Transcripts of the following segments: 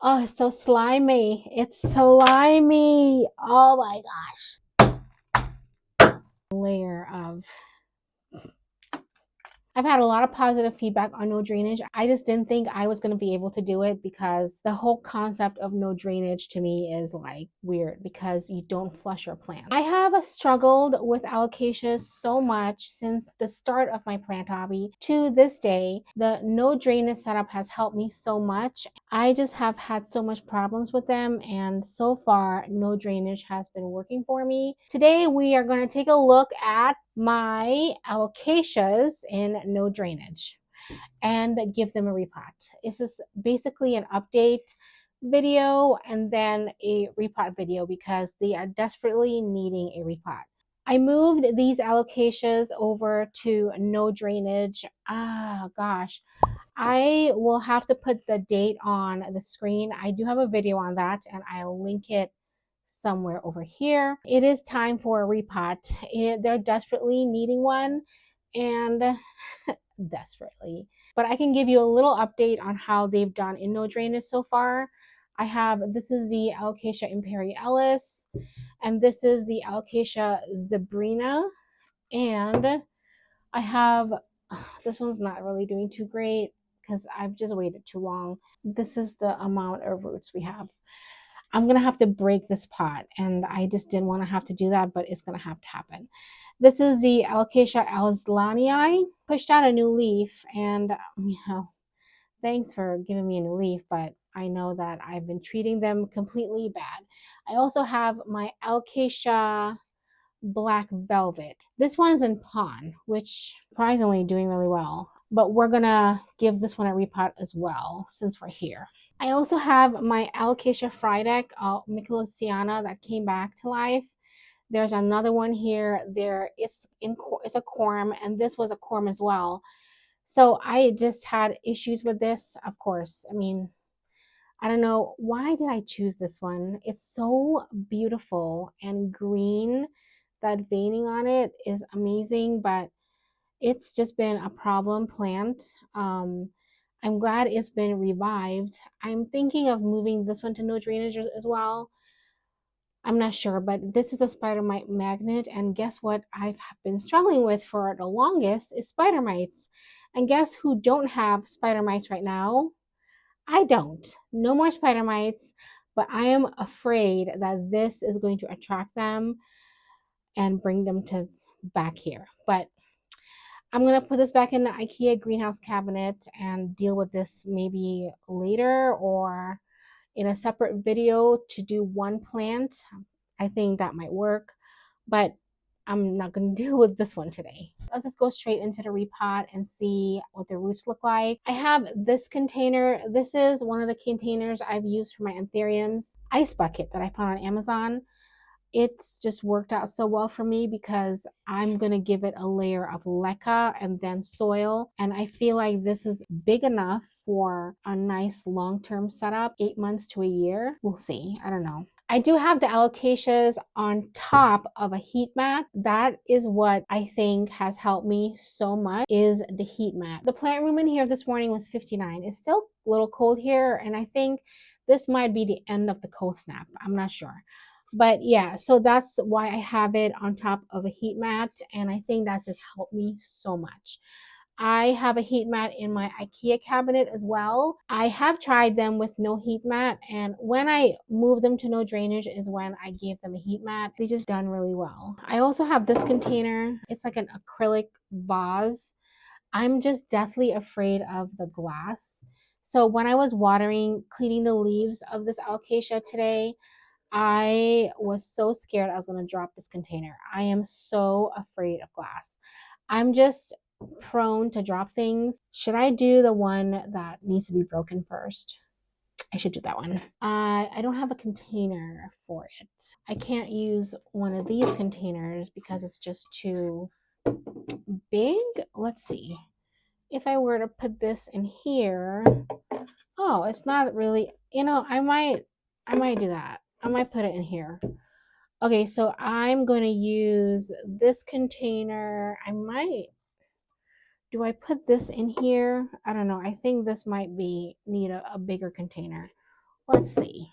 Oh, it's so slimy. It's slimy. Oh my gosh. Layer of I've had a lot of positive feedback on no drainage. I just didn't think I was going to be able to do it because the whole concept of no drainage to me is like weird because you don't flush your plant. I have struggled with alocasias so much since the start of my plant hobby to this day. The no drainage setup has helped me so much. I just have had so much problems with them, and so far no drainage has been working for me. Today we are going to take a look at my alocasias in no drainage and give them a repot. This is basically an update video and then a repot video because they are desperately needing a repot. I moved these alocasias over to no drainage. Gosh, I will have to put the date on the screen. I do have a video on that and I'll link it somewhere over here. It is time for a repot. They're desperately needing one and desperately. But I can give you a little update on how they've done in no drainage so far. This is the Alocasia imperialis, and this is the Alocasia zabrina, and I have, this one's not really doing too great because I've just waited too long. This is the amount of roots we have. I'm going to have to break this pot, and I just didn't want to have to do that, but it's going to have to happen. This is the Alocasia alslanii. Pushed out a new leaf, and thanks for giving me a new leaf, but I know that I've been treating them completely bad. I also have my Alocasia black velvet. This one's in pawn, which surprisingly doing really well. But we're gonna give this one a repot as well since we're here. I also have my Alocasia Frydek, Micheliciana, that came back to life. There's another one here. It's a corm, and this was a corm as well. So I just had issues with this, of course. I mean, I don't know, why did I choose this one? It's so beautiful and green. That veining on it is amazing, but it's just been a problem plant. I'm glad it's been revived. I'm thinking of moving this one to no drainage as well. I'm not sure, but this is a spider mite magnet, and guess what I've been struggling with for the longest is spider mites. And guess who don't have spider mites right now? I don't. No more spider mites, but I am afraid that this is going to attract them and bring them to back here. But I'm going to put this back in the IKEA greenhouse cabinet and deal with this maybe later or in a separate video to do one plant. I think that might work, but I'm not going to deal with this one today. Let's just go straight into the repot and see what the roots look like. I have this container. This is one of the containers I've used for my anthuriums. Ice bucket that I found on Amazon. It's just worked out so well for me because I'm going to give it a layer of leca and then soil. And I feel like this is big enough for a nice long-term setup, 8 months to a year. We'll see. I don't know. I do have the alocasias on top of a heat mat. That is what I think has helped me so much is the heat mat. The plant room in here this morning was 59. It's still a little cold here, and I think this might be the end of the cold snap. I'm not sure. But yeah, so that's why I have it on top of a heat mat, and I think that's just helped me so much. I have a heat mat in my IKEA cabinet as well. I have tried them with no heat mat, and when I moved them to no drainage is when I gave them a heat mat. They just done really well. I also have this container. It's like an acrylic vase. I'm just deathly afraid of the glass. So when I was cleaning the leaves of this alocasia today, I was so scared I was going to drop this container. I am so afraid of glass. I'm just prone to drop things. Should I do the one that needs to be broken first? I should do that one. I don't have a container for it. I can't use one of these containers because it's just too big. Let's see. If I were to put this in here, oh, it's not really, I might do that. I might put it in here. Okay, so I'm going to use this container. Do I put this in here? I don't know. I think this might need a bigger container. let's see.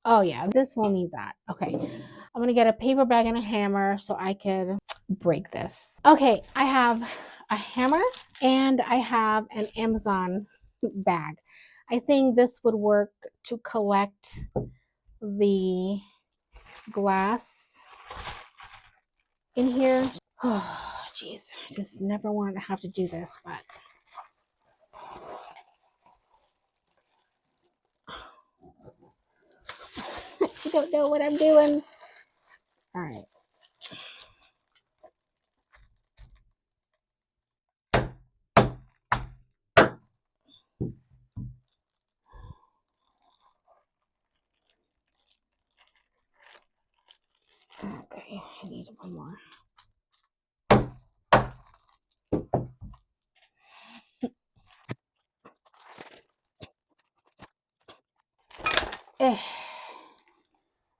Oh yeah, this will need that. Okay, I'm gonna get a paper bag and a hammer so I could break this. Okay, I have a hammer and I have an Amazon bag. I think this would work to collect the glass in here. Oh, jeez, I just never wanted to have to do this, but I don't know what I'm doing. All right. Okay, I need one more.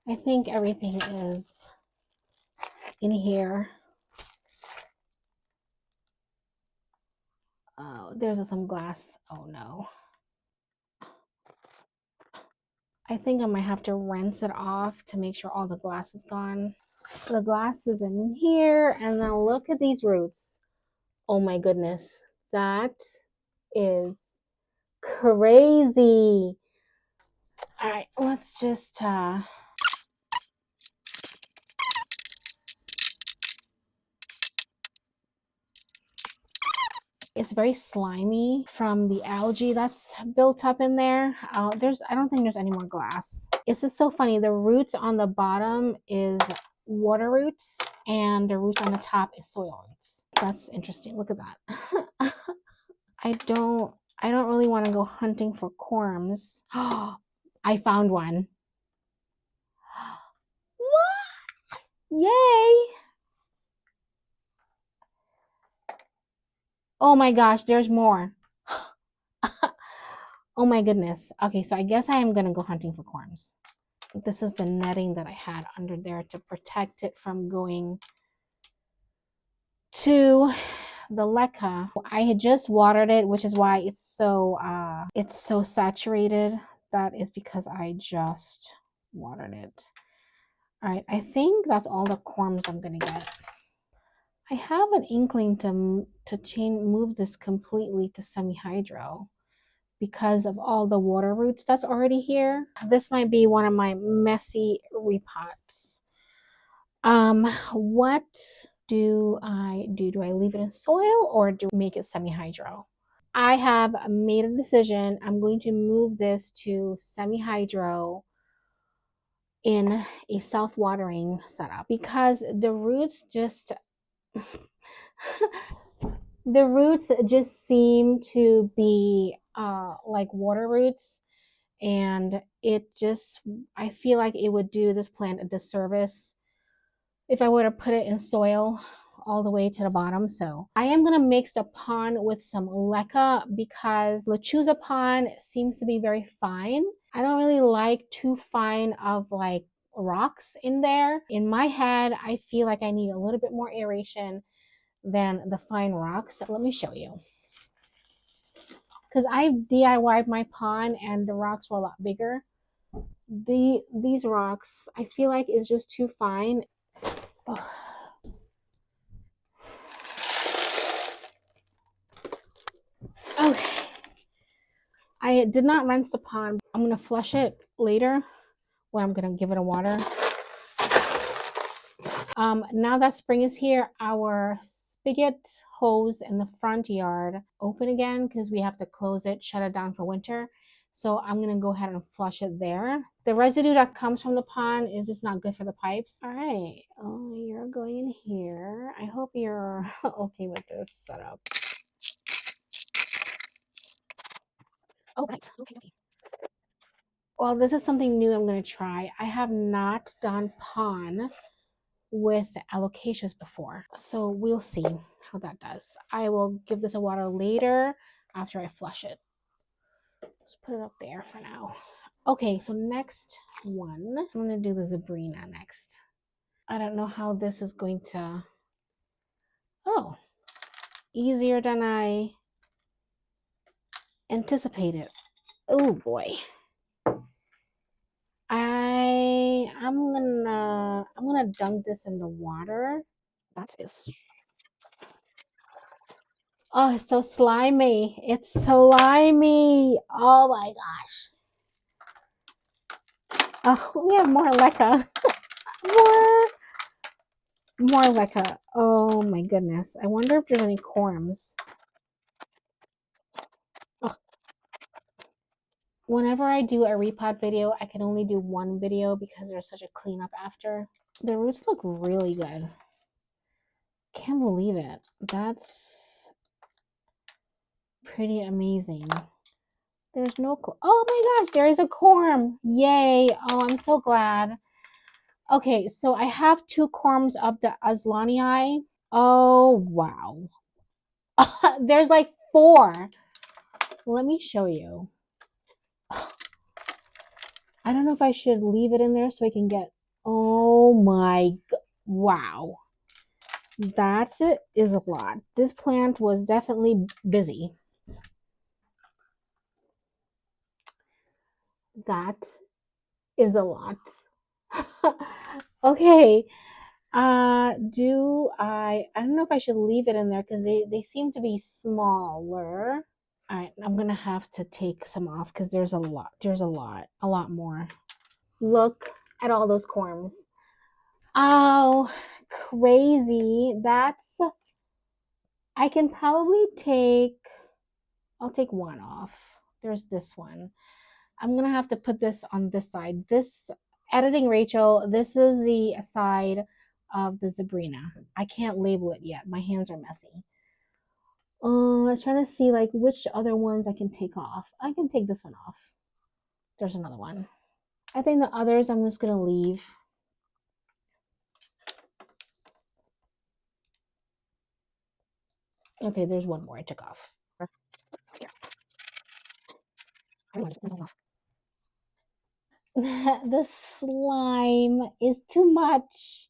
I think everything is in here. Oh, there's some glass. Oh no. I think I might have to rinse it off to make sure all the glass is gone. The glass is in here, and then look at these roots. Oh my goodness. That is crazy. All right, let's just it's very slimy from the algae that's built up in there. I don't think there's any more glass. It's just so funny. The roots on the bottom is water roots and the roots on the top is soil roots. That's interesting. Look at that. I don't really want to go hunting for corms. I found one. What? Yay! Oh my gosh, there's more. Oh my goodness. Okay, so I guess I am gonna go hunting for corms. This is the netting that I had under there to protect it from going to the leca. I had just watered it, which is why it's so saturated. That is because I just watered it. All right, I think that's all the corms I'm gonna get. I have an inkling to move this completely to semi-hydro because of all the water roots that's already here. This might be one of my messy repots. What do I do? Do I leave it in soil or do I make it semi-hydro? I have made a decision. I'm going to move this to semi-hydro in a self-watering setup because the roots just the roots just seem to be like water roots, and I feel like it would do this plant a disservice if I were to put it in soil all the way to the bottom. So I am going to mix the pond with some leca because lechuza pond seems to be very fine. I don't really like too fine of like rocks in there. In my head, I feel like I need a little bit more aeration than the fine rocks. So let me show you. Because I DIY'd my pond and the rocks were a lot bigger. These rocks, I feel like is just too fine. Oh. Okay. I did not rinse the pond. I'm going to flush it later when I'm going to give it a water. Now that spring is here, our spigot hose in the front yard open again because we have to close it, shut it down for winter. So I'm going to go ahead and flush it there. The residue that comes from the pond is just not good for the pipes. All right. Oh, you're going in here. I hope you're okay with this setup. Oh, right. Okay. Well, this is something new I'm going to try. I have not done pond with Alocasias before, so we'll see how that does. I will give this a water later after I flush it. Just put it up there for now. Okay, so next one, I'm going to do the Zabrina next. I don't know how this is going to... Oh, easier than I anticipated. Oh boy. I'm gonna dunk this in the water. That is, oh, it's so slimy. It's slimy. Oh my gosh. Oh, we have more leca. More leca. Oh my goodness. I wonder if there's any corms. Oh, whenever I do a repot video, I can only do one video because there's such a cleanup after. The roots look really good. Can't believe it. That's pretty amazing. There's no, oh my gosh, there is a corm. Yay. Oh, I'm so glad. Okay, so I have 2 corms of the Aslanii. Oh, wow. There's like 4. Let me show you. I don't know if I should leave it in there so I can get, oh my, wow. That is a lot. This plant was definitely busy. That is a lot. Okay. I don't know if I should leave it in there because they seem to be smaller. All right, I'm gonna have to take some off because there's a lot more. Look at all those corms. Oh, crazy. I can probably I'll take one off. There's this one. I'm gonna have to put this on this side. This editing Rachel, this is the side of the Zabrina. I can't label it yet. My hands are messy. I was trying to see like which other ones I can take off. I can take this one off. There's another one. I think the others I'm just gonna leave. Okay, there's one more I took off. The slime is too much.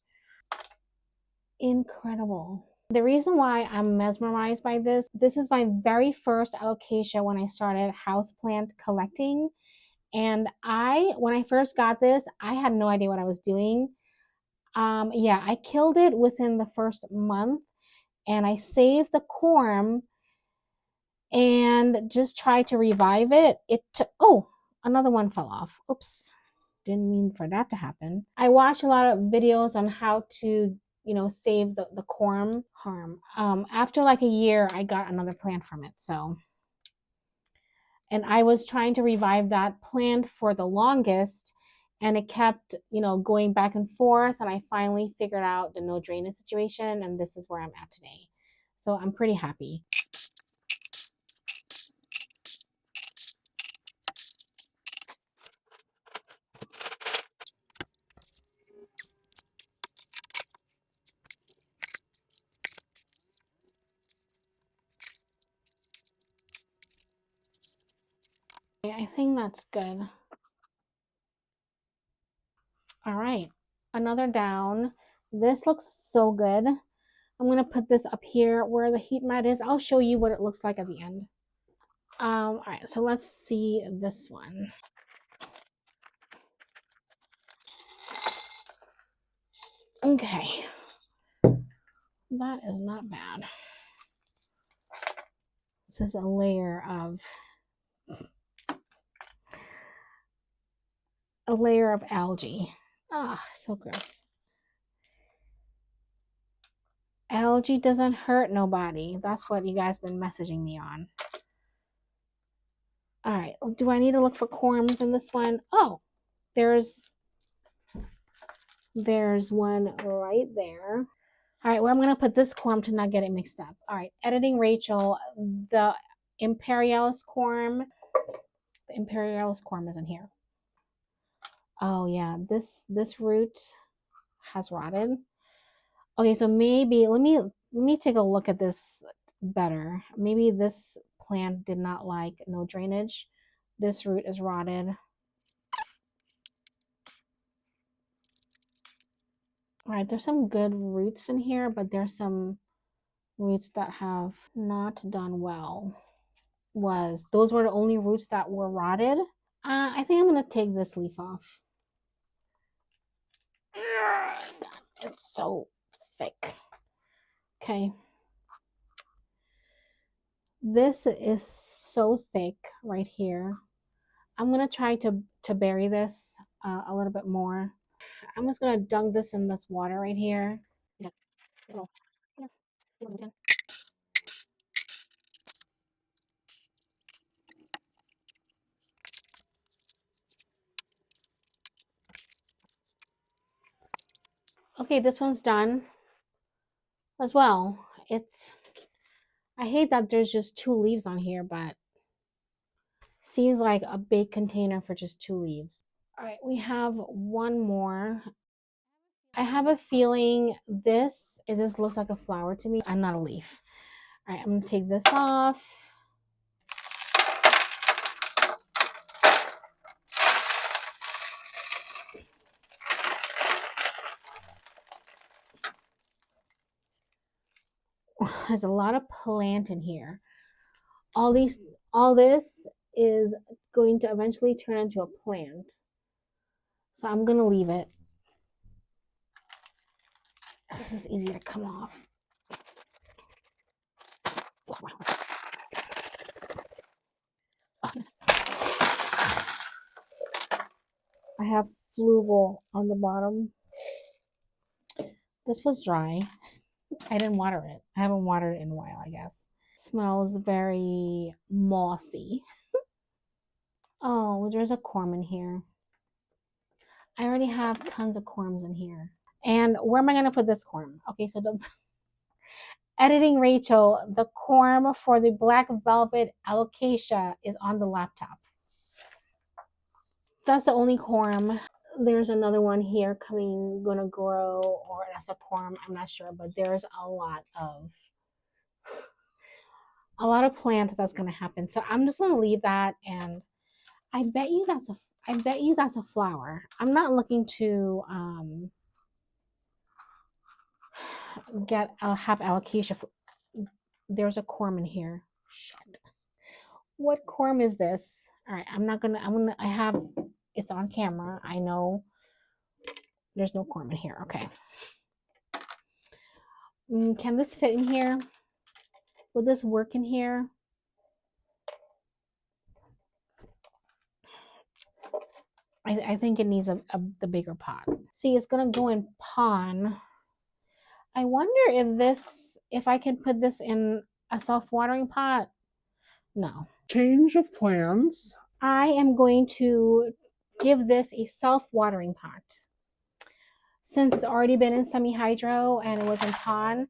Incredible. The reason why I'm mesmerized by this is my very first alocasia when I started houseplant collecting. And when I first got this, I had no idea what I was doing. Yeah, I killed it within the first month and I saved the corm and just tried to revive it. Oh, another one fell off. Oops. Didn't mean for that to happen. I watch a lot of videos on how to, save the corm harm. After like a year, I got another plant from it. So, and I was trying to revive that plant for the longest, and it kept, going back and forth. And I finally figured out the no drainage situation, and this is where I'm at today. So I'm pretty happy. I think that's good. All right, another down. This looks so good. I'm going to put this up here where the heat mat is. I'll show you what it looks like at the end. All right, so let's see this one. Okay, that is not bad. This is a layer of algae. Ah, so gross. Algae doesn't hurt nobody. That's what you guys been messaging me on. All right, do I need to look for corms in this one? Oh, there's one right there. All right, well, I'm going to put this corm to not get it mixed up. All right, editing Rachel, the Imperialis corm. The Imperialis corm isn't here. Oh yeah, this root has rotted. Okay, so maybe let me take a look at this better. Maybe this plant did not like no drainage. This root is rotted. All right, there's some good roots in here, but there's some roots that have not done well. those were the only roots that were rotted. I think I'm gonna take this leaf off. It's so thick. Okay. This is so thick right here. I'm gonna try to bury this a little bit more. I'm just gonna dunk this in this water right here. Yeah. Okay, this one's done as well. I hate that there's just 2 leaves on here, but seems like a big container for just 2 leaves. All right, we have one more. I have a feeling it just looks like a flower to me and not a leaf. All right, I'm gonna take this off. There's a lot of plant in here. All this is going to eventually turn into a plant. So I'm gonna leave it. This is easy to come off. I have flugel on the bottom. This was dry. I didn't water it. I haven't watered it in a while, I guess. Smells very mossy. Oh, there's a corm in here. I already have tons of corms in here. And where am I going to put this corm? Okay, so the editing Rachel, the corm for the black velvet alocasia is on the laptop. That's the only corm. There's another one here gonna grow, or that's a corm, I'm not sure, but there's a lot of plant that's gonna happen. So I'm just gonna leave that, and I bet you that's a flower. I'm not looking to have alocasia. There's a corm in here. Shit. What corm is this? All right, I have, it's on camera. I know there's no corm in here. Okay. Can this fit in here? Will this work in here? I think it needs the bigger pot. See, it's gonna go in pond. I wonder if I can put this in a self-watering pot. No. Change of plans. I am going to give this a self-watering pot. Since it's already been in semi-hydro and it was in pond,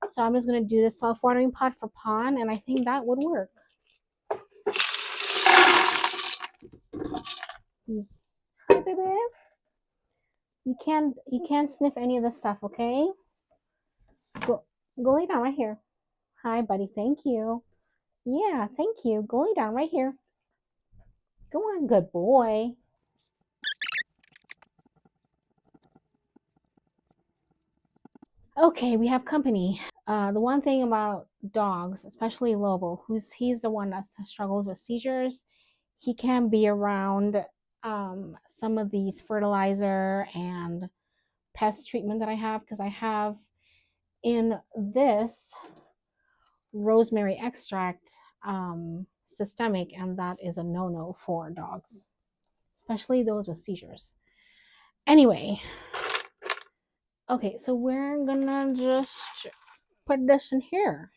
so I'm just gonna do the self-watering pot for pond, and I think that would work. Hi, baby. You can't sniff any of this stuff, okay? Go lay down right here. Hi, buddy. Thank you. Yeah, thank you. Go lay down right here. Go on, good boy. Okay, we have company. The one thing about dogs, especially Lobo, he's the one that struggles with seizures, he can be around some of these fertilizer and pest treatment that I have, because I have in this rosemary extract systemic, and that is a no-no for dogs, especially those with seizures. Anyway, okay, so we're gonna just put this in here.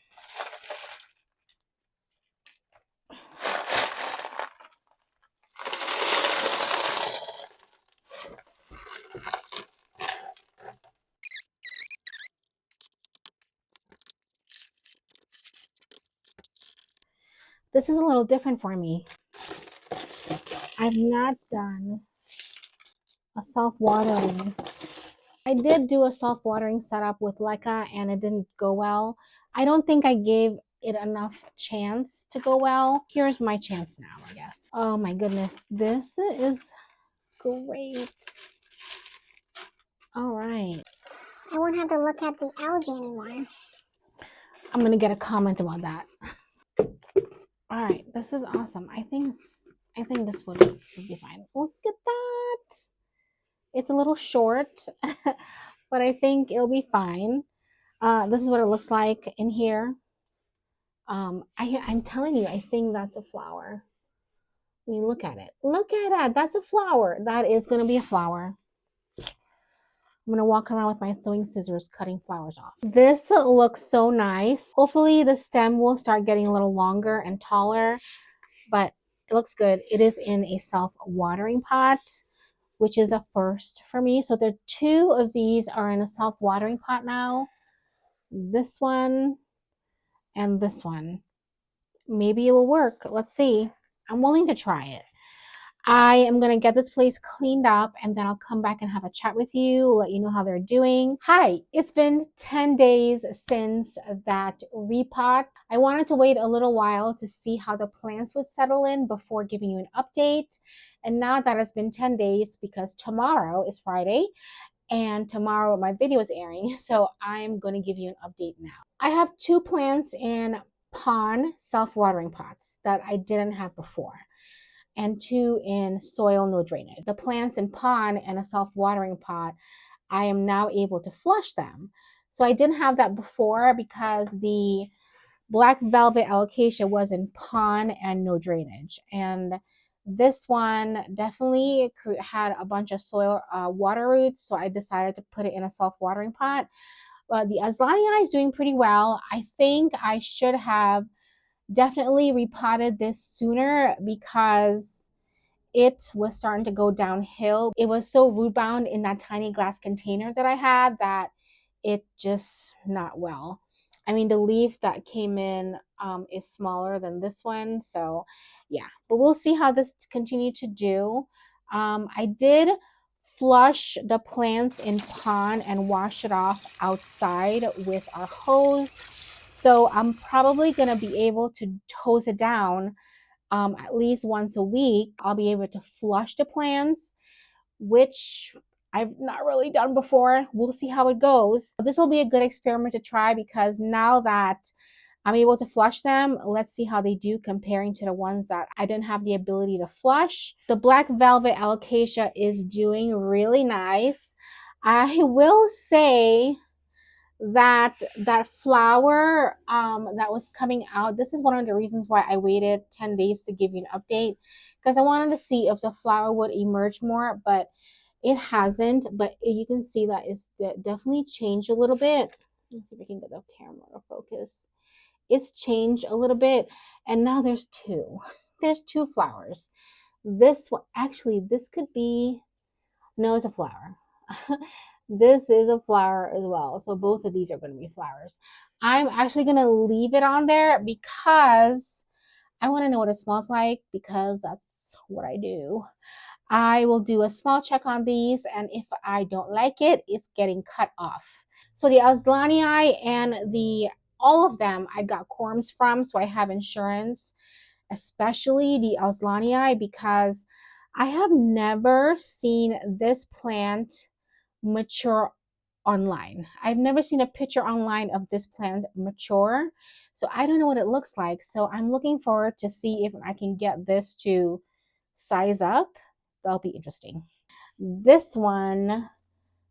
This is a little different for me. I've not done a self-watering. I did do a self-watering setup with Leica and it didn't go well. I don't think I gave it enough chance to go well. Here's my chance now, I guess. Oh my goodness, this is great. All right. I won't have to look at the algae anymore. I'm gonna get a comment about that. All right, this is awesome. I think this would be fine. Look at that. It's a little short, but I think it'll be fine. This is what it looks like in here. I'm telling you, I think that's a flower. When you look at it, look at that. That's a flower. That is going to be a flower. I'm going to walk around with my sewing scissors cutting flowers off. This looks so nice. Hopefully the stem will start getting a little longer and taller, but it looks good. It is in a self-watering pot, which is a first for me. So there are two of these are in a self-watering pot now. This one and this one. Maybe it will work. Let's see. I'm willing to try it. I am going to get this place cleaned up and then I'll come back and have a chat with you, let you know how they're doing. Hi, it's been 10 days since that repot. I wanted to wait a little while to see how the plants would settle in before giving you an update. And now that it's been 10 days because tomorrow is Friday and tomorrow my video is airing, so I'm going to give you an update now. I have two plants in pond self-watering pots that I didn't have before, and two in soil no drainage. The plants in pond and a self-watering pot, I am now able to flush them. So I didn't have that before because the black velvet alocasia was in pond and no drainage. And this one definitely had a bunch of soil water roots, so I decided to put it in a self-watering pot. But the Azalea is doing pretty well. I think I should have definitely repotted this sooner because it was starting to go downhill. It was so root bound in that tiny glass container that I had that it just not well. I mean, the leaf that came in is smaller than this one. So yeah, but we'll see how this continue to do. I did flush the plants in pond and wash it off outside with our hose. So I'm probably going to be able to hose it down at least once a week. I'll be able to flush the plants, which I've not really done before. We'll see how it goes. This will be a good experiment to try because now that I'm able to flush them, let's see how they do comparing to the ones that I didn't have the ability to flush. The black velvet alocasia is doing really nice. I will say that flower that was coming out, this is one of the reasons why I waited 10 days to give you an update, because I wanted to see if the flower would emerge more, but it hasn't. But you can see that it's definitely changed a little bit. Let's see if we can get the camera to focus. It's changed a little bit, and now there's two. There's two flowers. This one, actually, this could be, no, it's a flower. This is a flower as well. So both of these are going to be flowers. I'm actually going to leave it on there because I want to know what it smells like, because that's what I do. I will do a small check on these, and if I don't like it, it's getting cut off. So the Azalea and all of them I got corms from, so I have insurance, especially the Azalea, because I have never seen this plant mature online. I've never seen a picture online of this plant mature, so I don't know what it looks like. So I'm looking forward to see if I can get this to size up. That'll be interesting. This one,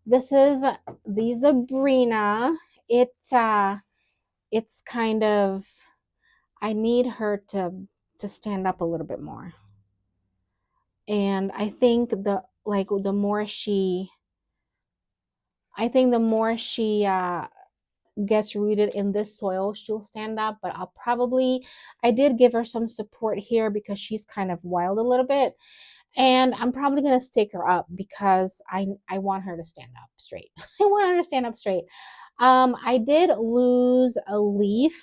this is the Zabrina. It's kind of, I need her to stand up a little bit more, and I think the more she gets rooted in this soil, she'll stand up. But I did give her some support here because she's kind of wild a little bit, and I'm probably going to stake her up because I want her to stand up straight. I want her to stand up straight. I did lose a leaf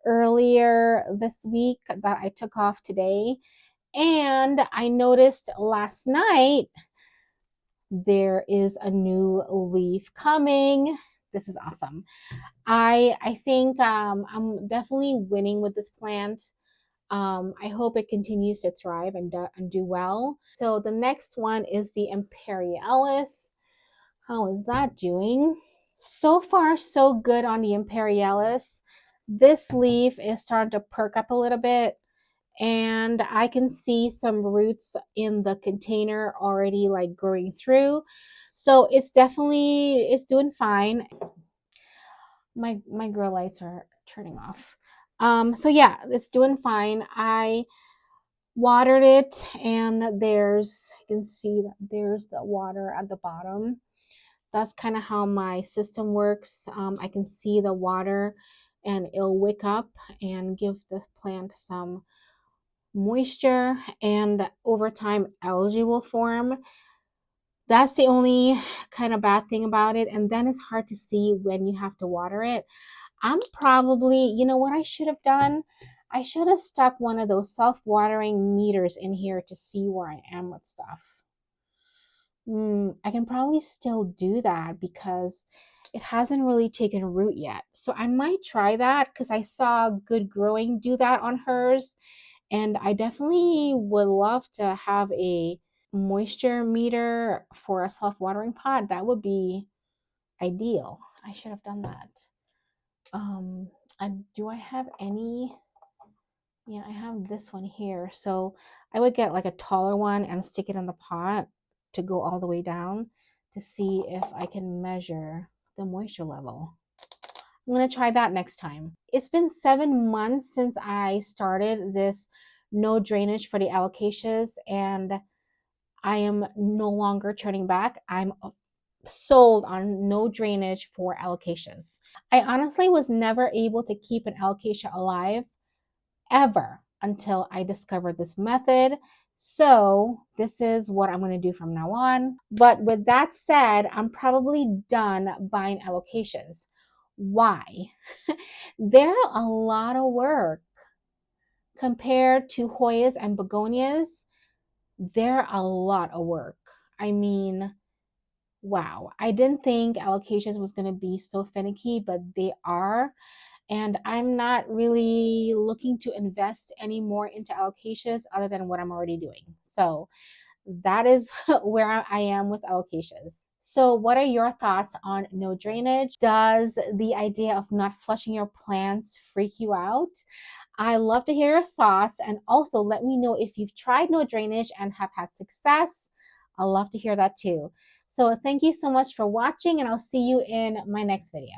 earlier this week that I took off today, and I noticed last night there is a new leaf coming. This is awesome. I think I'm definitely winning with this plant. I hope it continues to thrive and do well. So the next one is the Imperialis. How is that doing? So far, so good on the Imperialis. This leaf is starting to perk up a little bit. and I can see some roots in the container already like growing through. So it's doing fine. My grow lights are turning off. So yeah, it's doing fine. I watered it, and you can see that there's the water at the bottom. That's kind of how my system works. I can see the water, and it'll wick up and give the plant some moisture, and over time algae will form. That's the only kind of bad thing about it, and then it's hard to see when you have to water it. I'm probably, you know what I should have done? I should have stuck one of those self-watering meters in here to see where I am with stuff. I can probably still do that because it hasn't really taken root yet. So I might try that because I saw Good Growing do that on hers. And I definitely would love to have a moisture meter for a self-watering pot. That would be ideal. I should have done that. Do I have any? Yeah, I have this one here. So I would get like a taller one and stick it in the pot to go all the way down to see if I can measure the moisture level. I'm going to try that next time. It's been 7 months since I started this no drainage for the alocasias, and I am no longer turning back. I'm sold on no drainage for alocasias. I honestly was never able to keep an alocasia alive ever until I discovered this method. So this is what I'm going to do from now on. But with that said, I'm probably done buying alocasias. Why? They're a lot of work compared to Hoyas and begonias. They're a lot of work. I mean, wow. I didn't think alocasias was going to be so finicky, but they are. And I'm not really looking to invest any more into alocasias other than what I'm already doing. So that is where I am with alocasias. So what are your thoughts on no drainage? Does the idea of not flushing your plants freak you out? I love to hear your thoughts, and also let me know if you've tried no drainage and have had success. I love to hear that too. So thank you so much for watching, and I'll see you in my next video.